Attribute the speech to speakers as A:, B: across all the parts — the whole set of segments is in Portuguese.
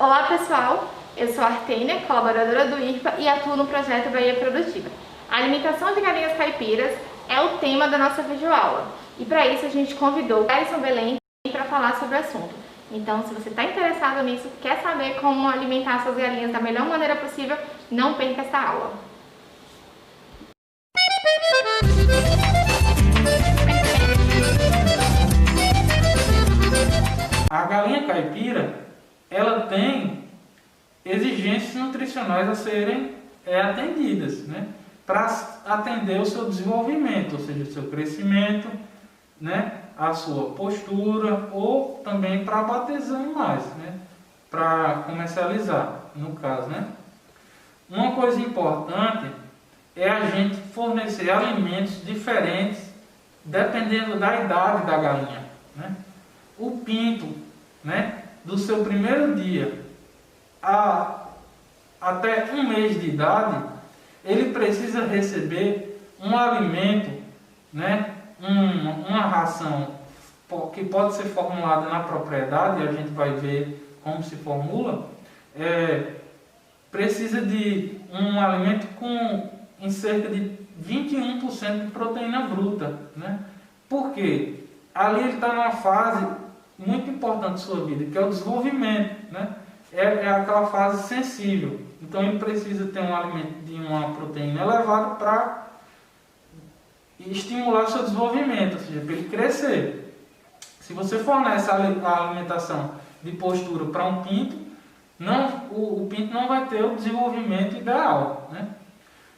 A: Olá pessoal, eu sou a Artênia, colaboradora do IRPA e atuo no projeto Bahia Produtiva. A alimentação de galinhas caipiras é o tema da nossa videoaula e para isso a gente convidou o Alisson Belém para falar sobre o assunto. Então, se você está interessado nisso, quer saber como alimentar suas galinhas da melhor maneira possível, não perca essa aula.
B: A galinha caipira, ela tem exigências nutricionais a serem atendidas, né? Para atender o seu desenvolvimento, ou seja, o seu crescimento, né? A sua postura, ou também para abater os animais, né? Para comercializar, no caso, né? Uma coisa importante é a gente fornecer alimentos diferentes dependendo da idade da galinha, né? O pinto, né, do seu primeiro dia até um mês de idade, ele precisa receber um alimento, né, uma ração que pode ser formulada na propriedade, e a gente vai ver como se formula. Precisa de um alimento em cerca de 21% de proteína bruta, né? Por quê? Ali ele está numa fase muito importante de sua vida, que é o desenvolvimento, né? É aquela fase sensível. Então ele precisa ter um alimento de uma proteína elevada para estimular o seu desenvolvimento, ou seja, para ele crescer. Se você fornece a alimentação de postura para um pinto, o pinto não vai ter o desenvolvimento ideal, né?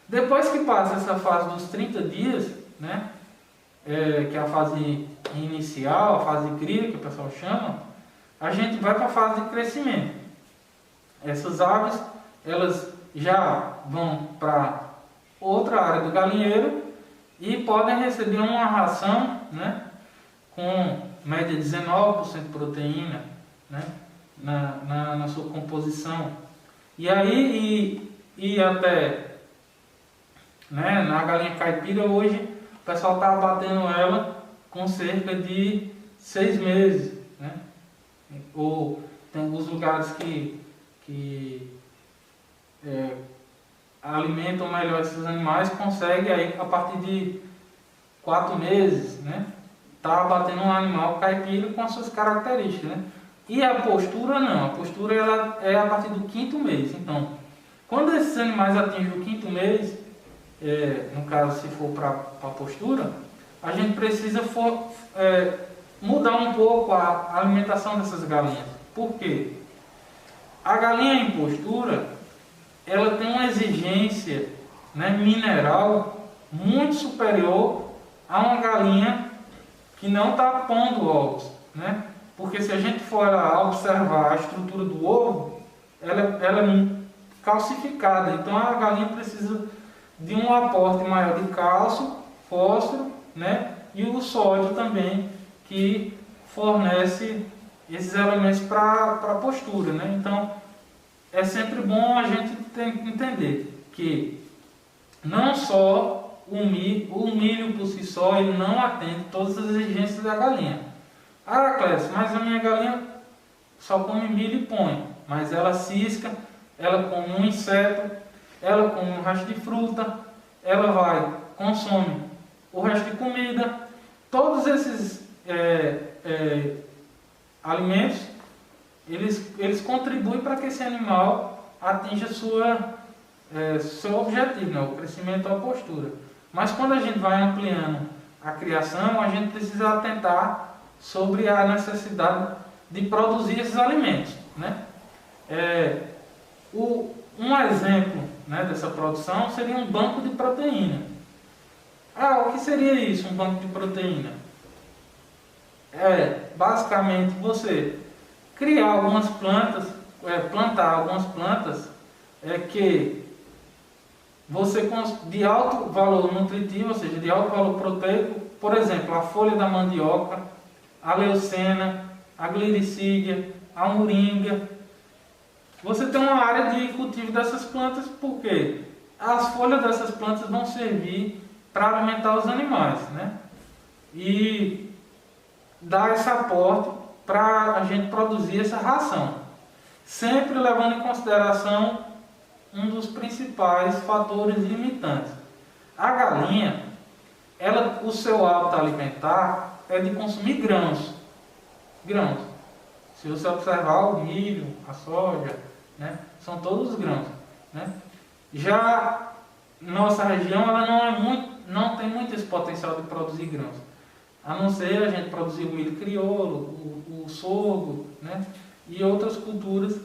B: Depois que passa essa fase dos 30 dias, né? Que é a fase inicial, a fase cria, que o pessoal chama, a gente vai para a fase de crescimento. Essas aves, elas já vão para outra área do galinheiro e podem receber uma ração, né, com média de 19% de proteína, né, na sua composição. E aí, até, né, na galinha caipira hoje, o pessoal está abatendo ela com cerca de 6 meses, né? Ou tem alguns lugares que alimentam melhor esses animais, consegue aí a partir de 4 meses, né? Tá abatendo um animal caipira com as suas características, né? E a postura não, a postura ela é a partir do 5º mês. Então, quando esses animais atingem o 5º mês, no caso se for para a postura, a gente precisa mudar um pouco a alimentação dessas galinhas. Por quê? A galinha em postura, ela tem uma exigência, né, mineral muito superior a uma galinha que não está pondo ovos, né? Porque se a gente for observar a estrutura do ovo, ela é calcificada. Então a galinha precisa de um aporte maior de cálcio, fósforo, né? E o sódio também, que fornece esses elementos para a postura, né? Então é sempre bom a gente entender que não só o milho por si só, ele não atende todas as exigências da galinha. Ah, Clécio, mas a minha galinha só come milho e põe, mas ela cisca, ela come um inseto, ela come um resto de fruta, ela consome o resto de comida. Todos esses alimentos, eles contribuem para que esse animal atinja seu objetivo, né? O crescimento ou a postura. Mas quando a gente vai ampliando a criação, a gente precisa atentar sobre a necessidade de produzir esses alimentos, né? Um exemplo, né, dessa produção seria um banco de proteína. O que seria isso, um banco de proteína? Basicamente você criar algumas plantas, plantar algumas plantas que você de alto valor nutritivo, ou seja, de alto valor proteico, por exemplo, a folha da mandioca, a leucena, a glicídia, a moringa. Você tem uma área de cultivo dessas plantas, porque as folhas dessas plantas vão servir para alimentar os animais, né? E dar esse aporte para a gente produzir essa ração. sempre levando em consideração um dos principais fatores limitantes. A galinha, o seu hábito alimentar é de consumir grãos. Grãos. Se você observar o milho, a soja, né, são todos grãos, né? Já nossa região ela não tem muito esse potencial de produzir grãos. A não ser a gente produzir o milho crioulo, o sorgo, né, e outras culturas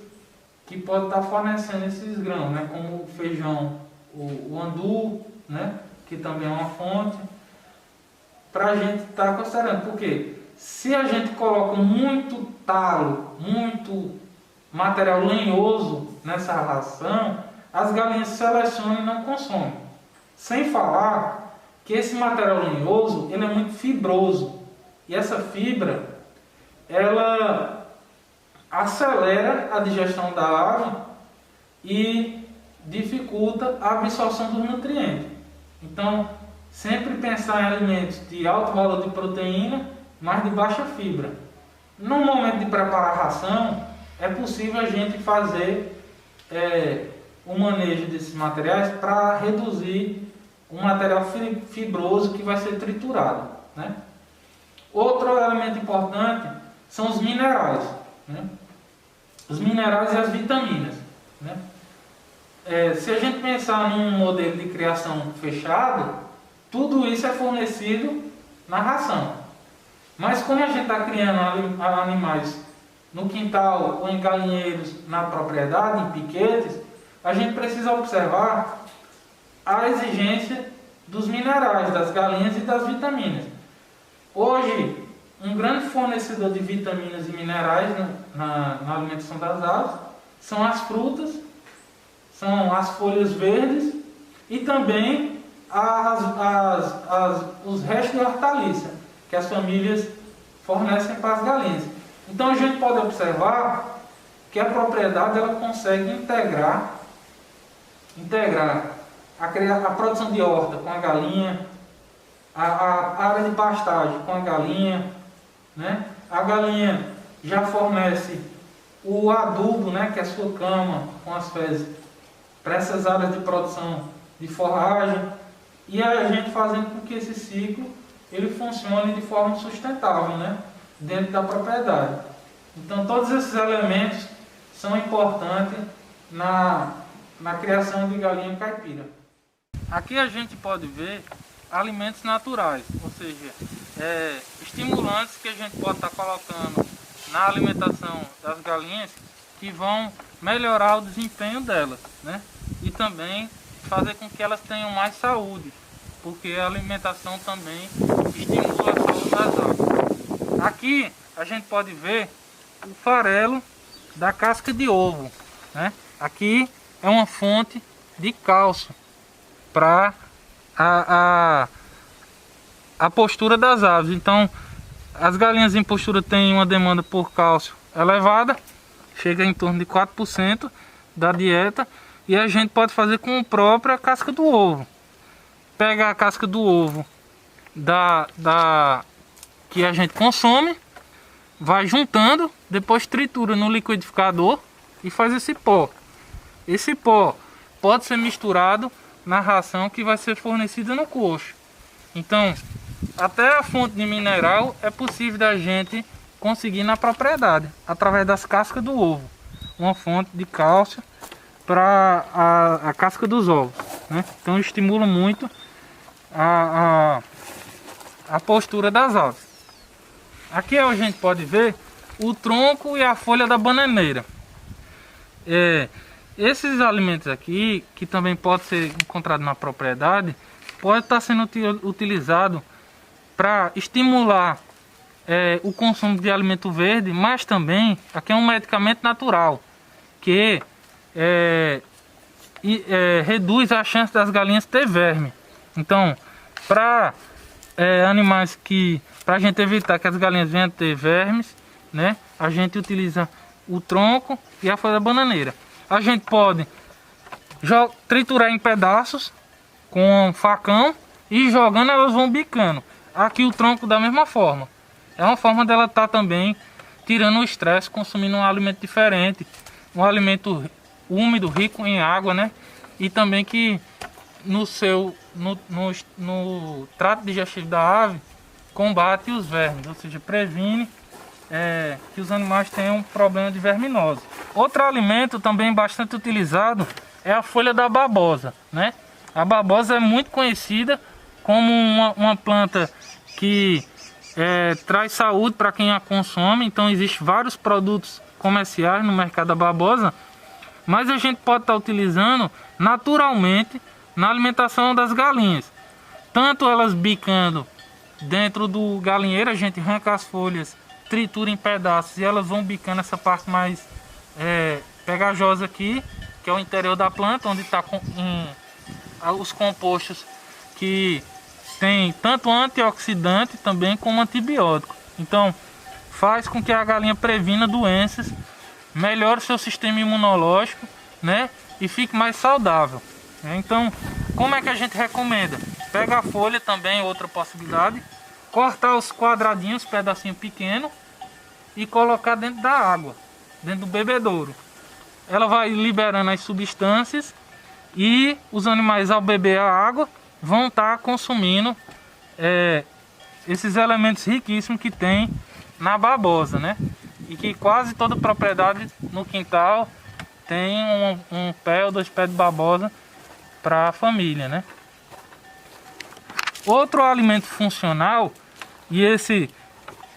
B: que podem estar fornecendo esses grãos, né, como o feijão, o andu, né, que também é uma fonte, para a gente estar considerando. Porque se a gente coloca muito talo, muito material lenhoso nessa ração, as galinhas selecionam e não consomem. Sem falar que esse material lenhoso ele é muito fibroso. E essa fibra, ela acelera a digestão da ave e dificulta a absorção dos nutrientes. Então, sempre pensar em alimentos de alto valor de proteína, mas de baixa fibra. No momento de preparar a ração, é possível a gente fazer o manejo desses materiais para reduzir o material fibroso que vai ser triturado, né? Outro elemento importante são os minerais, né? Os minerais e as vitaminas, né? Se a gente pensar num modelo de criação fechado, tudo isso é fornecido na ração. Mas como a gente está criando animais no quintal ou em galinheiros na propriedade, em piquetes, a gente precisa observar a exigência dos minerais, das galinhas e das vitaminas. Hoje, um grande fornecedor de vitaminas e minerais na alimentação das aves são as frutas, são as folhas verdes e também os restos de hortaliça que as famílias fornecem para as galinhas. Então a gente pode observar que a propriedade ela consegue integrar a produção de horta com a galinha, a área de pastagem com a galinha, né? A galinha já fornece o adubo, né, que é a sua cama com as fezes, para essas áreas de produção de forragem, e a gente fazendo com que esse ciclo ele funcione de forma sustentável, né, dentro da propriedade. Então todos esses elementos são importantes na criação de galinha caipira. Aqui a gente pode ver alimentos naturais, ou seja, estimulantes que a gente pode estar colocando na alimentação das galinhas que vão melhorar o desempenho delas, né? E também fazer com que elas tenham mais saúde, porque a alimentação também estimula a saúde das aves. Aqui a gente pode ver o farelo da casca de ovo, né? Aqui é uma fonte de cálcio para a postura das aves. Então as galinhas em postura têm uma demanda por cálcio elevada, chega em torno de 4% da dieta, e a gente pode fazer com a própria casca do ovo. Pega a casca do ovo que a gente consome, vai juntando, depois tritura no liquidificador e faz esse pó. Esse pó pode ser misturado na ração que vai ser fornecida no coxo. Então, até a fonte de mineral é possível da gente conseguir na propriedade, através das cascas do ovo. Uma fonte de cálcio para a casca dos ovos, né? Então estimula muito a postura das aves. Aqui a gente pode ver o tronco e a folha da bananeira. Esses alimentos aqui, que também pode ser encontrado na propriedade, pode estar sendo utilizado para estimular o consumo de alimento verde, mas também aqui é um medicamento natural que reduz a chance das galinhas ter verme. Então, para animais para a gente evitar que as galinhas venham a ter vermes, né, a gente utiliza o tronco e a folha da bananeira. A gente pode triturar em pedaços com um facão e jogando, elas vão bicando. Aqui o tronco da mesma forma. É uma forma dela estar também tirando o estresse, consumindo um alimento diferente, um alimento úmido, rico em água, né? E também que no trato digestivo da ave combate os vermes, ou seja, previne que os animais tenham problema de verminose. Outro alimento também bastante utilizado é a folha da babosa, né? A babosa é muito conhecida como uma planta que traz saúde para quem a consome. Então existem vários produtos comerciais no mercado da babosa, mas a gente pode estar utilizando naturalmente na alimentação das galinhas. Tanto elas bicando dentro do galinheiro, a gente arranca as folhas, tritura em pedaços e elas vão bicando essa parte mais pegajosa aqui, que é o interior da planta, onde está os compostos que tem tanto antioxidante também como antibiótico. Então faz com que a galinha previna doenças, melhore seu sistema imunológico, né? E fique mais saudável. Então, como é que a gente recomenda? Pega a folha também, outra possibilidade, cortar os quadradinhos, pedacinho pequeno e colocar dentro da água, dentro do bebedouro. Ela vai liberando as substâncias e os animais, ao beber a água, vão estar consumindo esses elementos riquíssimos que tem na babosa, né? E que quase toda propriedade no quintal tem um pé ou 2 pés de babosa para a família, né? Outro alimento funcional, e esse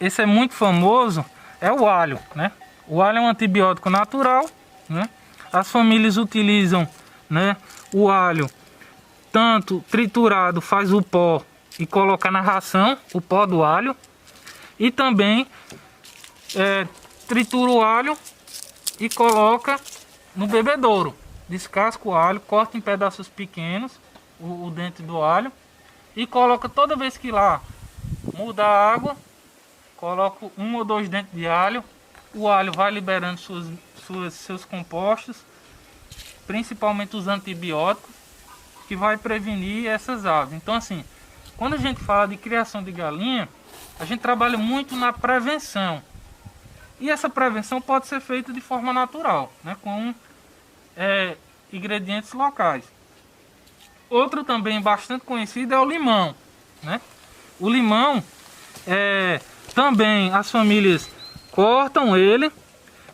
B: é muito famoso, é o alho, né? O alho é um antibiótico natural, né? As famílias utilizam, né, o alho tanto triturado, faz o pó e coloca na ração, o pó do alho, e também tritura o alho e coloca no bebedouro. Descasca o alho, corta em pedaços pequenos o dente do alho e coloca toda vez que lá muda a água, coloca 1 ou 2 dentes de alho. O alho vai liberando seus compostos, principalmente os antibióticos, que vai prevenir essas aves. Então assim, quando a gente fala de criação de galinha, a gente trabalha muito na prevenção. E essa prevenção pode ser feita de forma natural, né, com ingredientes locais. Outro também bastante conhecido é o limão, né? O limão, também as famílias cortam ele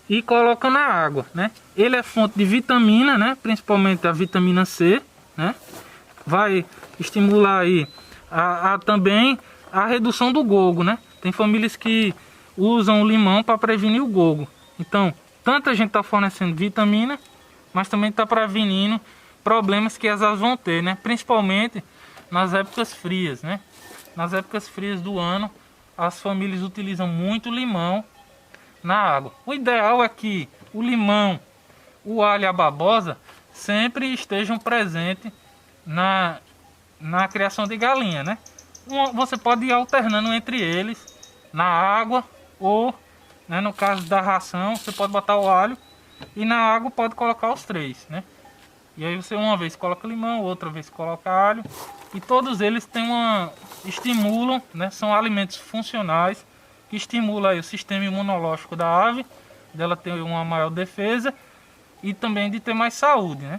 B: e colocam na água, né? Ele é fonte de vitamina, né? Principalmente a vitamina C, né? Vai estimular aí também a redução do gogo, né? Tem famílias que usam o limão para prevenir o gogo. Então, tanta gente está fornecendo vitamina, mas também está prevenindo problemas que as aves vão ter, né? Principalmente nas épocas frias, né? Nas épocas frias do ano, as famílias utilizam muito limão na água. O ideal é que o limão, o alho e a babosa sempre estejam presentes na criação de galinha, né? Você pode ir alternando entre eles na água ou, né, no caso da ração, você pode botar o alho e na água pode colocar os 3, né? E aí você uma vez coloca limão, outra vez coloca alho, e todos eles estimulam, né? São alimentos funcionais que estimulam aí o sistema imunológico da ave, dela ter uma maior defesa e também de ter mais saúde, né?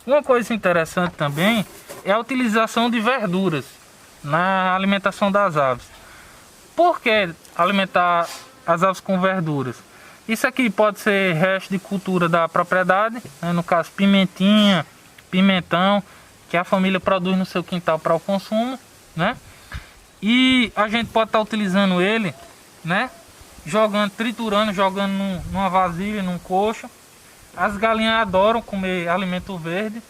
B: Uma coisa interessante também é a utilização de verduras na alimentação das aves. Por que alimentar as aves com verduras? Isso aqui pode ser resto de cultura da propriedade, né? No caso pimentinha, pimentão, que a família produz no seu quintal para o consumo, né? E a gente pode estar utilizando ele, né, triturando, jogando numa vasilha, num coxo. As galinhas adoram comer alimento verde.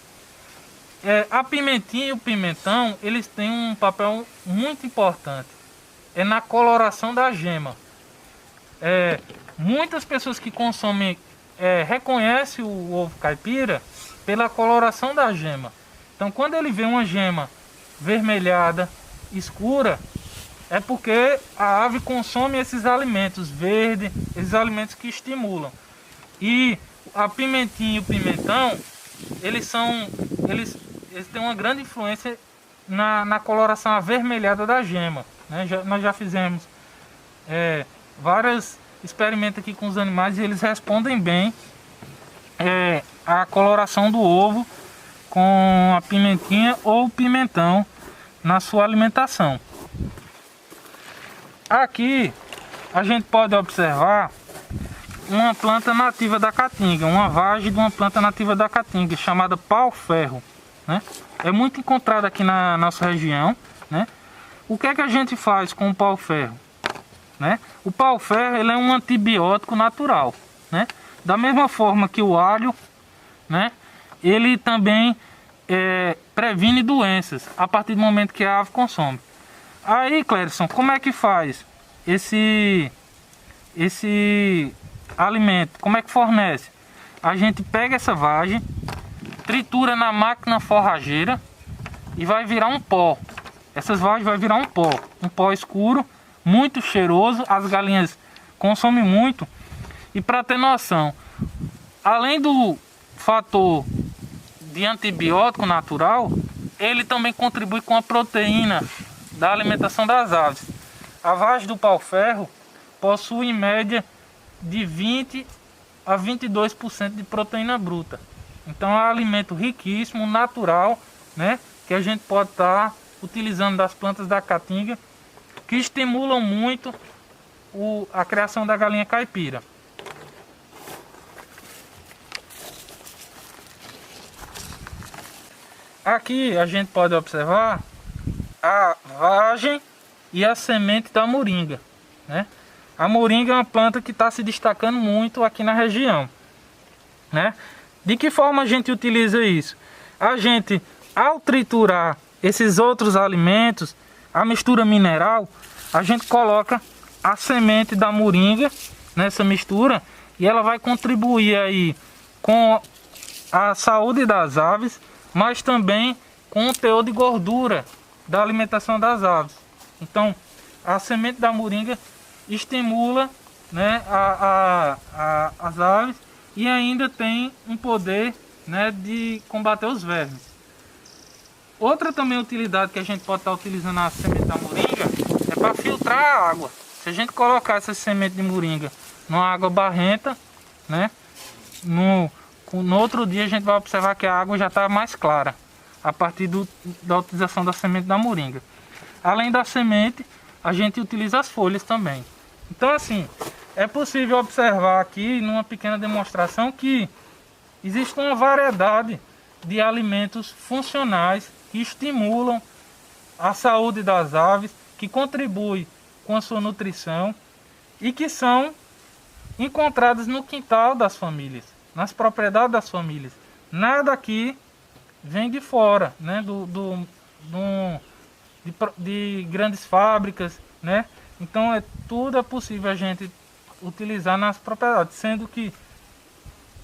B: A pimentinha e o pimentão, eles têm um papel muito importante. É na coloração da gema. Muitas pessoas que consomem reconhecem o ovo caipira pela coloração da gema. Então quando ele vê uma gema vermelhada, escura, é porque a ave consome esses alimentos verdes, esses alimentos que estimulam. E a pimentinha e o pimentão, eles têm uma grande influência na coloração avermelhada da gema, né? Nós já fizemos várias experimento aqui com os animais e eles respondem bem a coloração do ovo com a pimentinha ou o pimentão na sua alimentação. Aqui a gente pode observar uma planta nativa da caatinga, uma vagem de uma planta nativa da caatinga chamada pau-ferro, né? É muito encontrada aqui na nossa região, né? O que é que a gente faz com o pau-ferro? Né? O pau-ferro ele é um antibiótico natural, né? Da mesma forma que o alho, né? Ele também previne doenças a partir do momento que a ave consome. Aí, Clérison, como é que faz esse alimento? Como é que fornece? A gente pega essa vagem, tritura na máquina forrageira e vai virar um pó. Essas vagens vai virar um pó escuro, muito cheiroso. As galinhas consomem muito. E para ter noção, além do fator de antibiótico natural, ele também contribui com a proteína da alimentação das aves. A vagem do pau-ferro possui em média de 20 a 22% de proteína bruta. Então é um alimento riquíssimo, natural, né? Que a gente pode estar utilizando das plantas da caatinga, que estimulam muito a criação da galinha caipira. Aqui a gente pode observar a vagem e a semente da moringa, né? A moringa é uma planta que está se destacando muito aqui na região, né? De que forma a gente utiliza isso? A gente, ao triturar esses outros alimentos, a mistura mineral, a gente coloca a semente da moringa nessa mistura e ela vai contribuir aí com a saúde das aves, mas também com o teor de gordura da alimentação das aves. Então, a semente da moringa estimula, né, as aves e ainda tem um poder, né, de combater os vermes. Outra também utilidade que a gente pode estar utilizando a semente da moringa é para filtrar a água. Se a gente colocar essa semente de moringa numa água barrenta, né, no outro dia a gente vai observar que a água já está mais clara a partir da utilização da semente da moringa. Além da semente, a gente utiliza as folhas também. Então, assim, é possível observar aqui numa pequena demonstração que existe uma variedade de alimentos funcionais que estimulam a saúde das aves, que contribuem com a sua nutrição e que são encontrados no quintal das famílias, nas propriedades das famílias. Nada aqui vem de fora, né, de grandes fábricas, né? Então tudo é possível a gente utilizar nas propriedades, sendo que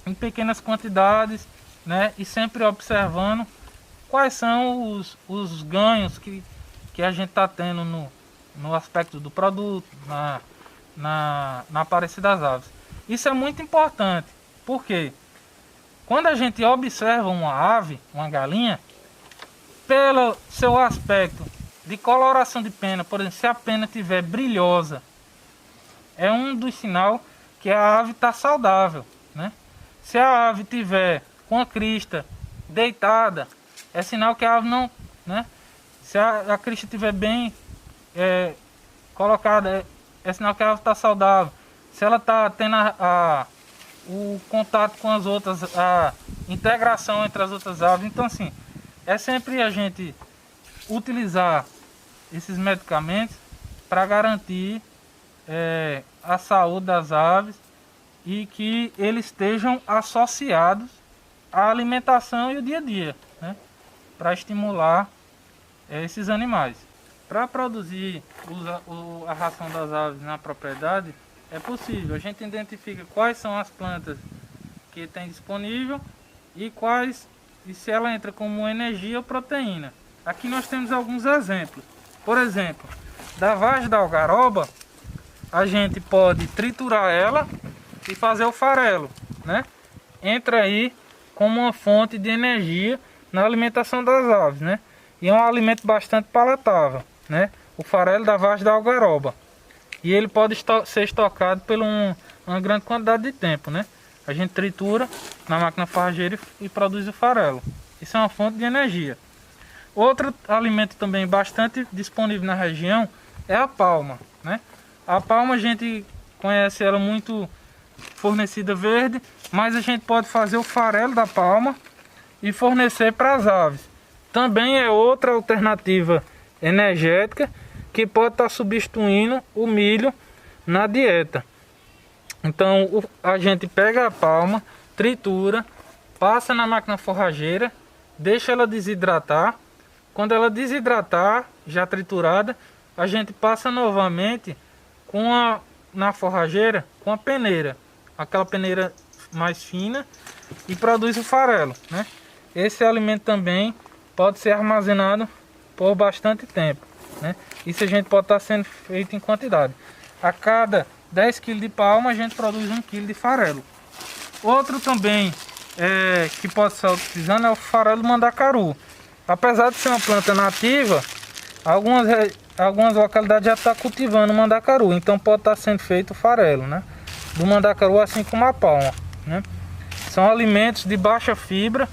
B: em pequenas quantidades, né, e sempre observando quais são os ganhos que a gente está tendo no aspecto do produto, na aparência das aves. Isso é muito importante, porque quando a gente observa uma ave, uma galinha, pelo seu aspecto de coloração de pena, por exemplo, se a pena estiver brilhosa, é um dos sinais que a ave está saudável, né? Se a ave tiver com a crista deitada, é sinal que a ave não, né? Se a crista estiver bem colocada, é sinal que a ave está saudável. Se ela está tendo o contato com as outras, a integração entre as outras aves. Então, assim, é sempre a gente utilizar esses medicamentos para garantir a saúde das aves e que eles estejam associados à alimentação e o dia a dia, né? Para estimular esses animais. Para produzir a ração das aves na propriedade, é possível. A gente identifica quais são as plantas que tem disponível e se ela entra como energia ou proteína. Aqui nós temos alguns exemplos. Por exemplo, da vagem da algaroba, a gente pode triturar ela e fazer o farelo, né? Entra aí como uma fonte de energia na alimentação das aves, né? E é um alimento bastante palatável, né? O farelo da vagem da algaroba. e ele pode ser estocado por uma grande quantidade de tempo, né? A gente tritura na máquina forrageira e produz o farelo. Isso é uma fonte de energia. Outro alimento também bastante disponível na região é a palma, né? A palma a gente conhece ela muito fornecida verde, mas a gente pode fazer o farelo da palma e fornecer para as aves. Também é outra alternativa energética que pode estar substituindo o milho na dieta. Então a gente pega a palma, tritura, passa na máquina forrageira, deixa ela desidratar. Quando ela desidratar, já triturada, a gente passa novamente na forrageira com a peneira, aquela peneira mais fina, e produz o farelo, né? Esse alimento também pode ser armazenado por bastante tempo, né? Isso a gente pode estar sendo feito em quantidade. A cada 10 kg de palma a gente produz 1 kg de farelo. Outro também que pode estar utilizando é o farelo do mandacaru. Apesar de ser uma planta nativa, algumas localidades já estão cultivando o mandacaru, então pode estar sendo feito o farelo, né, do mandacaru, assim como a palma, né? São alimentos de baixa fibra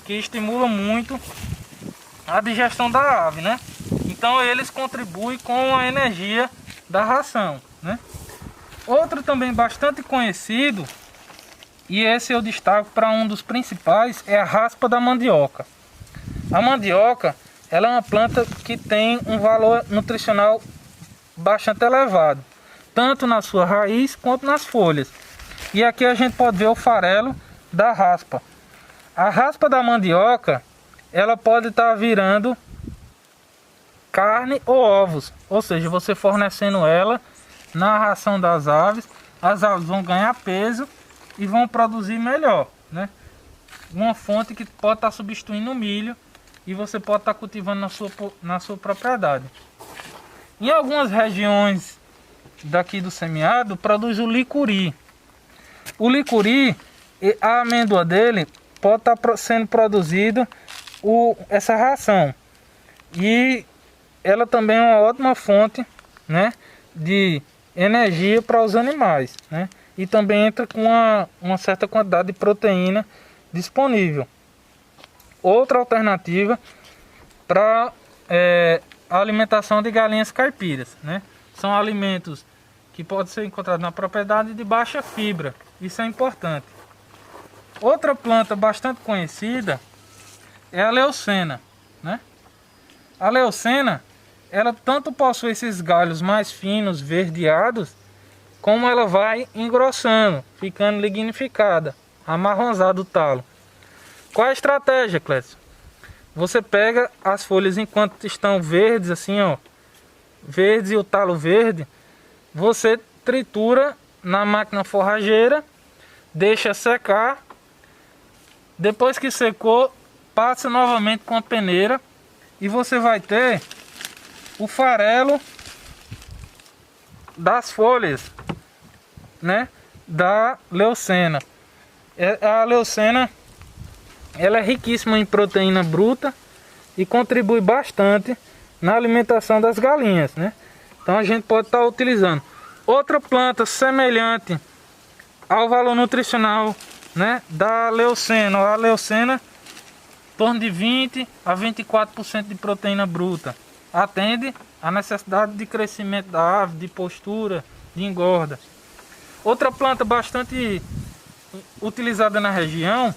B: que estimulam muito a digestão da ave, né? Então eles contribuem com a energia da ração, né? Outro também bastante conhecido, e esse eu destaco para um dos principais, é a raspa da mandioca. A mandioca, ela é uma planta que tem um valor nutricional bastante elevado, tanto na sua raiz quanto nas folhas. E aqui a gente pode ver o farelo da raspa. A raspa da mandioca, ela pode estar virando carne ou ovos, ou seja, você fornecendo ela na ração das aves, as aves vão ganhar peso e vão produzir melhor, né? Uma fonte que pode estar substituindo o milho e você pode estar cultivando na sua propriedade. Em algumas regiões daqui do semiárido produz o licuri. O licuri, a amêndoa dele pode estar sendo produzido essa ração, e ela também é uma ótima fonte, né, de energia para os animais, né? E também entra com uma certa quantidade de proteína disponível. Outra alternativa para a alimentação de galinhas caipiras, né? São alimentos que podem ser encontrados na propriedade de baixa fibra. Isso é importante. Outra planta bastante conhecida é a leucena, né? A leucena, ela tanto possui esses galhos mais finos, verdeados, como ela vai engrossando, ficando lignificada, amarronzado o talo. Qual é a estratégia, Clécio? Você pega as folhas enquanto estão verdes, assim, ó, verdes, e o talo verde, você tritura na máquina forrageira, deixa secar. Depois que secou, passa novamente com a peneira e você vai ter o farelo das folhas, né, da leucena. A leucena, ela é riquíssima em proteína bruta e contribui bastante na alimentação das galinhas, né? Então a gente pode estar utilizando. Outra planta semelhante ao valor nutricional, né, da leucena. A leucena, em torno de 20 a 24% de proteína bruta. Atende à necessidade de crescimento da ave, de postura, de engorda. Outra planta bastante utilizada na região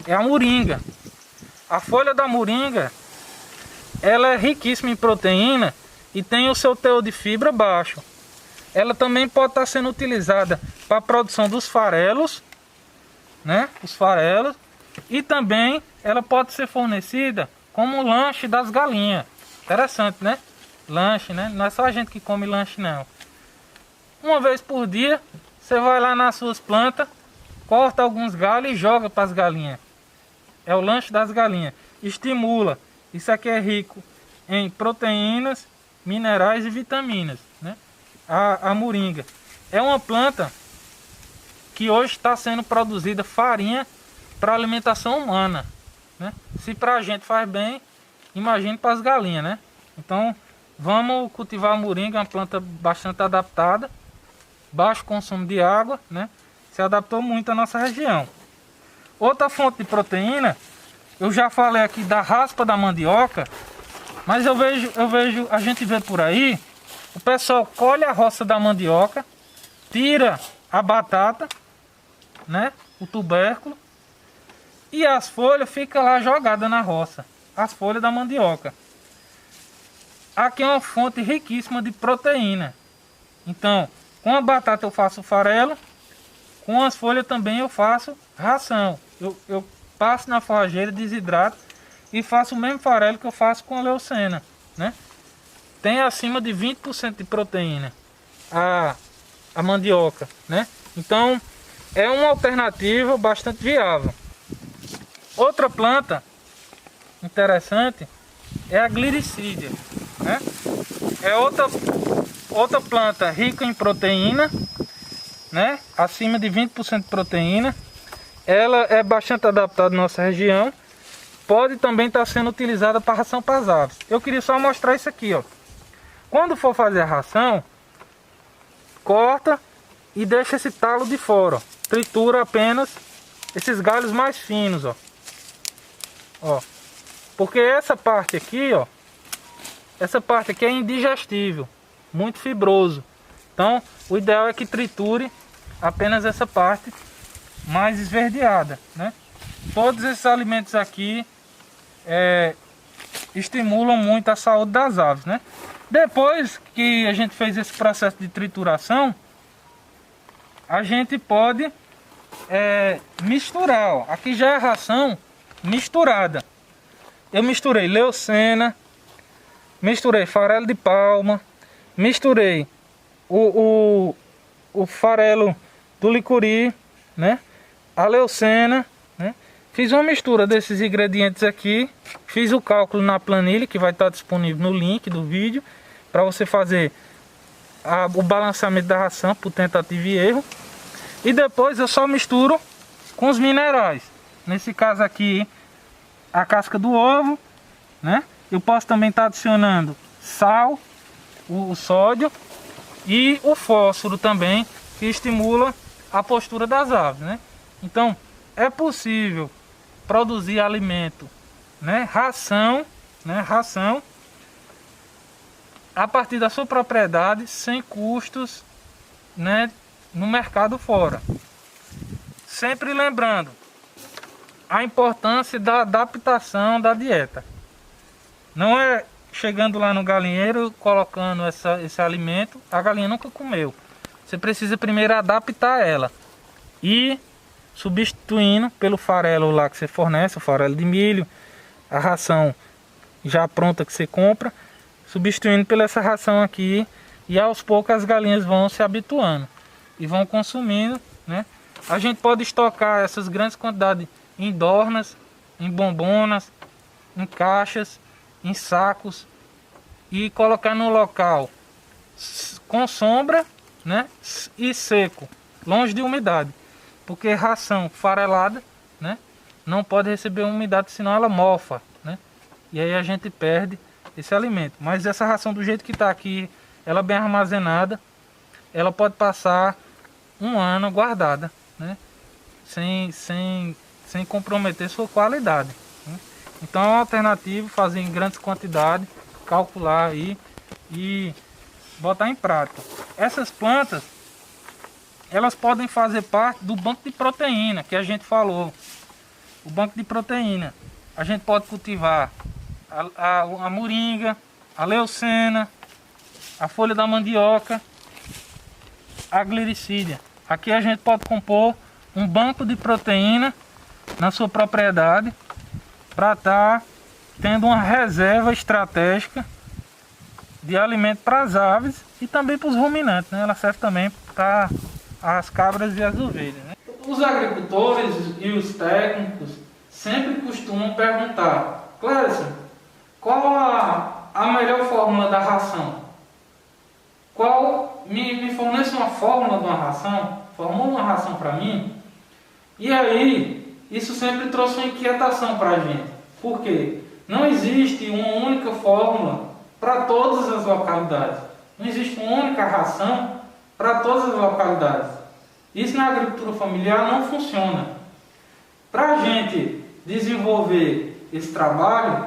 B: é a moringa. A folha da moringa, ela é riquíssima em proteína e tem o seu teor de fibra baixo. Ela também pode estar sendo utilizada para a produção dos farelos, né? Os farelos. E também ela pode ser fornecida como lanche das galinhas. Interessante, né? Lanche, né? Não é só a gente que come lanche, não. Uma vez por dia, você vai lá nas suas plantas, corta alguns galhos e joga para as galinhas. É o lanche das galinhas. Estimula. Isso aqui é rico em proteínas, minerais e vitaminas, né? A moringa é uma planta que hoje está sendo produzida farinha para alimentação humana, né? Se para a gente faz bem, imagine para as galinhas, né? Então vamos cultivar a moringa, uma planta bastante adaptada, baixo consumo de água, né? Se adaptou muito à nossa região. Outra fonte de proteína, eu já falei aqui da raspa da mandioca, mas eu vejo, a gente vê por aí, o pessoal colhe a roça da mandioca, tira a batata, né? O tubérculo, e as folhas ficam lá jogadas na roça, as folhas da mandioca. Aqui é uma fonte riquíssima de proteína. Então, com a batata eu faço farelo, com as folhas também eu faço ração. Eu passo na forrageira, desidrato e faço o mesmo farelo que eu faço com a leucena, né? Tem acima de 20% de proteína a mandioca, né? Então, é uma alternativa bastante viável. Outra planta interessante é a gliricídia, né? É outra planta rica em proteína, né? Acima de 20% de proteína. Ela é bastante adaptada à nossa região. Pode também estar sendo utilizada para ração para as aves. Eu queria só mostrar isso aqui, ó. Quando for fazer a ração, corta e deixa esse talo de fora, ó. Tritura apenas esses galhos mais finos, ó. Ó. Porque essa parte aqui, ó, essa parte aqui é indigestível, muito fibroso. Então, o ideal é que triture apenas essa parte mais esverdeada, né? Todos esses alimentos aqui estimulam muito a saúde das aves, né? Depois que a gente fez esse processo de trituração, a gente pode misturar, ó. Aqui já é a ração misturada. Eu misturei leucena, misturei farelo de palma, misturei o farelo do licuri, né? A leucena, né? Fiz uma mistura desses ingredientes aqui, fiz o cálculo na planilha que vai estar disponível no link do vídeo para você fazer o balanceamento da ração por tentativa e erro. E depois eu só misturo com os minerais. Nesse caso aqui, a casca do ovo, né? Eu posso também estar adicionando sal, o sódio e o fósforo também, que estimula a postura das aves, né? Então, é possível produzir alimento, né? Ração a partir da sua propriedade, sem custos, né? No mercado fora. Sempre lembrando a importância da adaptação da dieta. Não é chegando lá no galinheiro, colocando esse alimento, a galinha nunca comeu. Você precisa primeiro adaptar ela e substituindo pelo farelo lá que você fornece, o farelo de milho, a ração já pronta que você compra, substituindo pela essa ração aqui, e aos poucos as galinhas vão se habituando e vão consumindo, né? A gente pode estocar essas grandes quantidades em dornas, em bombonas, em caixas, em sacos e colocar no local com sombra, né? E seco, longe de umidade. Porque ração farelada, né, não pode receber umidade, senão ela mofa, né? E aí a gente perde esse alimento. Mas essa ração do jeito que está aqui, ela bem armazenada, ela pode passar um ano guardada, né? Sem comprometer sua qualidade, né? Então é uma alternativa fazer em grandes quantidades, calcular aí e botar em prática. Essas plantas, elas podem fazer parte do banco de proteína que a gente falou. O banco de proteína, a gente pode cultivar a moringa, a leucena, a folha da mandioca, a gliricídia. Aqui a gente pode compor um banco de proteína na sua propriedade para estar tendo uma reserva estratégica de alimento para as aves e também para os ruminantes, né? Ela serve também para as cabras e as ovelhas, né? Os agricultores e os técnicos sempre costumam perguntar: Clécio, qual a melhor fórmula da ração? Me fornece uma fórmula de uma ração? Formula uma ração para mim? E aí, isso sempre trouxe uma inquietação para a gente. Por quê? Não existe uma única fórmula para todas as localidades. Não existe uma única ração para todas as localidades. Isso na agricultura familiar não funciona. Para a gente desenvolver esse trabalho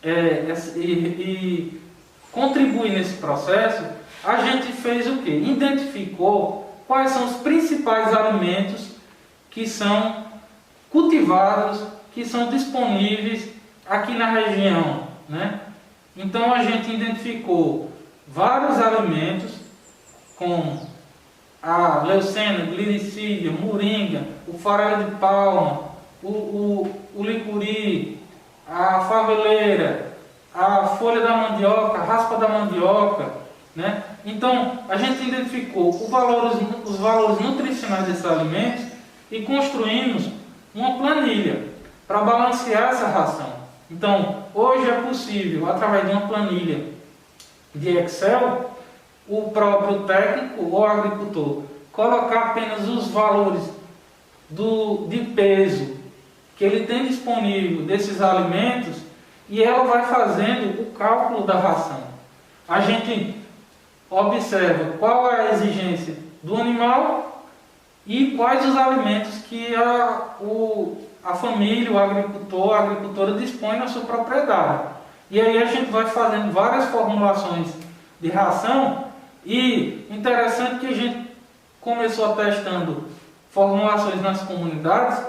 B: e contribuir nesse processo, a gente fez o quê? Identificou quais são os principais alimentos que são cultivados, que são disponíveis aqui na região, né? Então a gente identificou vários alimentos como a leucena, glicídia, moringa, o farelo de palma, o licuri, a faveleira, a folha da mandioca, a raspa da mandioca, né? Então a gente identificou os valores nutricionais desses alimentos e construímos uma planilha para balancear essa ração. Então hoje é possível, através de uma planilha de Excel, o próprio técnico ou agricultor colocar apenas os valores de peso que ele tem disponível desses alimentos e ela vai fazendo o cálculo da ração. A gente observa qual é a exigência do animal e quais os alimentos que a família, o agricultor, a agricultora dispõe na sua propriedade. E aí a gente vai fazendo várias formulações de ração. E interessante que a gente começou testando formulações nas comunidades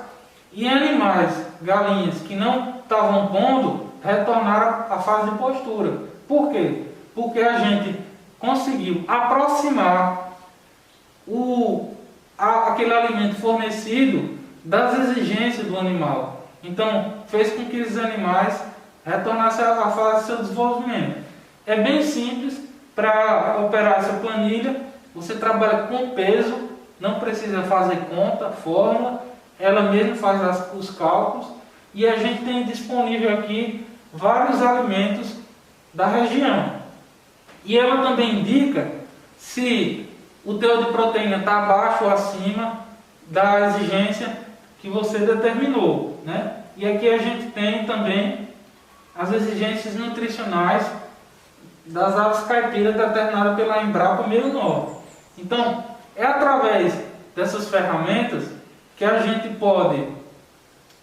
B: e animais, galinhas que não estavam pondo, retornaram à fase de postura. Por quê? Porque a gente conseguiu aproximar aquele alimento fornecido das exigências do animal. Então fez com que esses animais retornassem à fase de seu desenvolvimento. É bem simples. Para operar essa planilha, você trabalha com peso, não precisa fazer conta, fórmula, ela mesma faz os cálculos e a gente tem disponível aqui vários alimentos da região. E ela também indica se o teor de proteína está abaixo ou acima da exigência que você determinou, né? E aqui a gente tem também as exigências nutricionais das aves caipiras determinadas pela Embrapa Meio Norte. Então, é através dessas ferramentas que a gente pode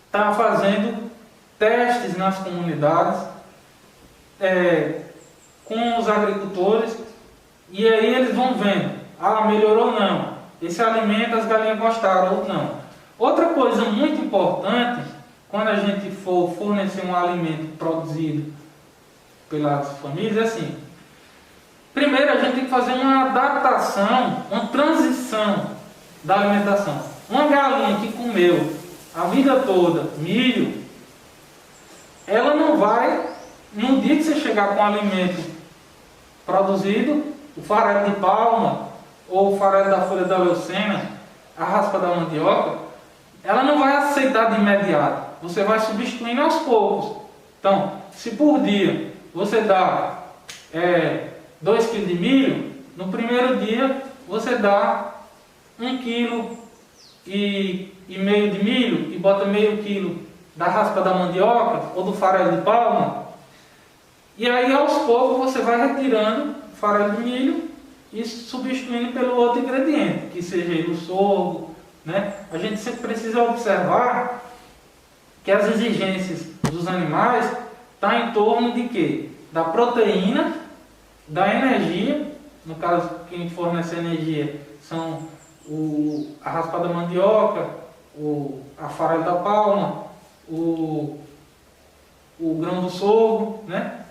B: estar fazendo testes nas comunidades com os agricultores e aí eles vão vendo, melhorou ou não, esse alimento as galinhas gostaram ou não. Outra coisa muito importante, quando a gente for fornecer um alimento produzido pelas famílias, é assim: primeiro a gente tem que fazer uma adaptação, uma transição da alimentação. Uma galinha que comeu a vida toda milho, ela não vai, no dia que você chegar com o alimento produzido, o farelo de palma ou o farelo da folha da leucena, a raspa da mandioca, ela não vai aceitar de imediato. Você vai substituindo aos poucos. Então, se por dia você dá 2 kg de milho, no primeiro dia você dá 1,5 kg de milho e bota meio quilo da raspa da mandioca ou do farelo de palma. E aí aos poucos você vai retirando o farelo de milho e substituindo pelo outro ingrediente, que seja ele o sorgo, né? A gente sempre precisa observar que as exigências dos animais estão em torno de quê? Da proteína, da energia, no caso quem fornece energia são a raspa da mandioca, a farelo da palma, o grão do sorgo, né?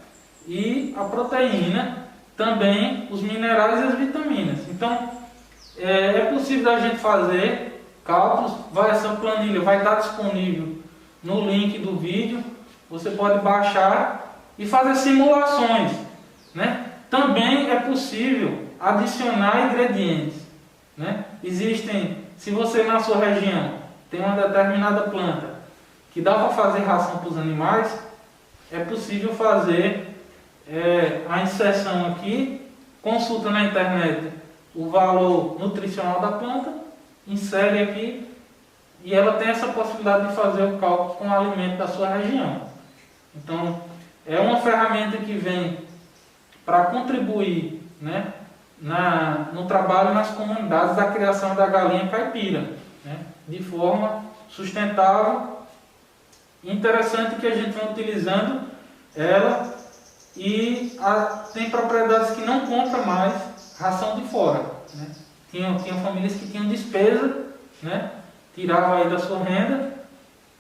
B: E a proteína, também os minerais e as vitaminas. Então é possível a gente fazer cálculos, essa planilha vai estar disponível no link do vídeo, você pode baixar e fazer simulações, né? Também é possível adicionar ingredientes, né? Existem, se você na sua região tem uma determinada planta que dá para fazer ração para os animais, é possível fazer a inserção aqui, consulta na internet o valor nutricional da planta, insere aqui e ela tem essa possibilidade de fazer o cálculo com o alimento da sua região. Então, é uma ferramenta que vem para contribuir, né, no trabalho nas comunidades da criação da galinha caipira, né, de forma sustentável. Interessante que a gente vai utilizando ela e tem propriedades que não compra mais ração de fora, né. Tinha famílias que tinham despesa, né, tirava aí da sua renda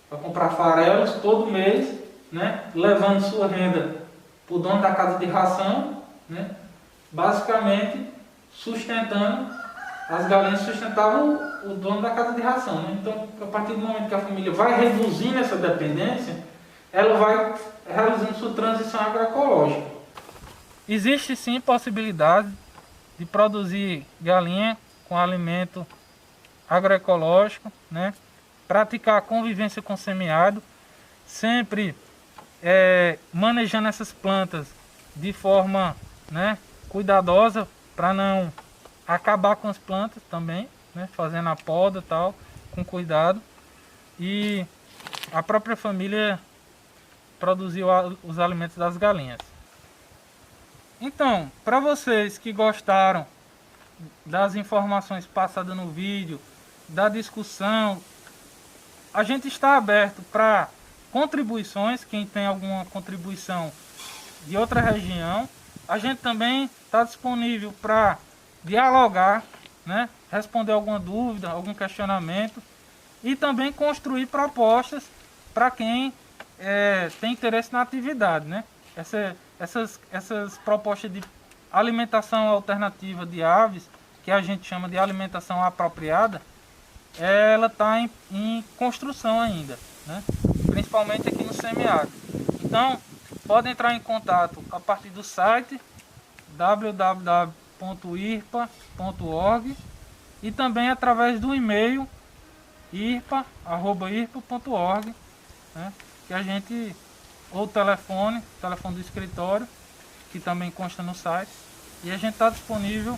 B: para comprar farelos todo mês, né, levando sua renda para o dono da casa de ração, né, basicamente sustentando, as galinhas sustentavam o dono da casa de ração, né? Então, a partir do momento que a família vai reduzindo essa dependência, ela vai realizando sua transição agroecológica. Existe sim possibilidade de produzir galinha com alimento agroecológico, né? Praticar a convivência com semiárido, sempre manejando essas plantas de forma, né, cuidadosa para não acabar com as plantas também, né, fazendo a poda e tal, com cuidado. E a própria família produziu os alimentos das galinhas. Então, para vocês que gostaram das informações passadas no vídeo, da discussão, a gente está aberto para contribuições, quem tem alguma contribuição de outra região. A gente também está disponível para dialogar, né, responder alguma dúvida, algum questionamento e também construir propostas para quem tem interesse na atividade, né? Essas propostas de alimentação alternativa de aves, que a gente chama de alimentação apropriada, ela está em construção ainda, né? Principalmente aqui no semiárido. Então, podem entrar em contato a partir do site www.irpa.org e também através do e-mail irpa@irpa.org, né? Que a gente, ou telefone do escritório, que também consta no site, e a gente está disponível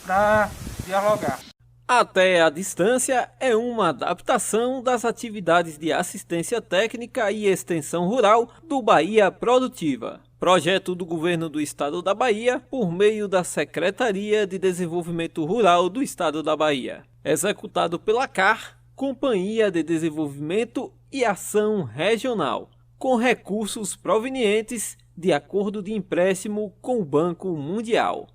B: para dialogar.
C: Até a Distância é uma adaptação das atividades de assistência técnica e extensão rural do Bahia Produtiva, projeto do Governo do Estado da Bahia por meio da Secretaria de Desenvolvimento Rural do Estado da Bahia, executado pela CAR, Companhia de Desenvolvimento e Ação Regional, com recursos provenientes de acordo de empréstimo com o Banco Mundial.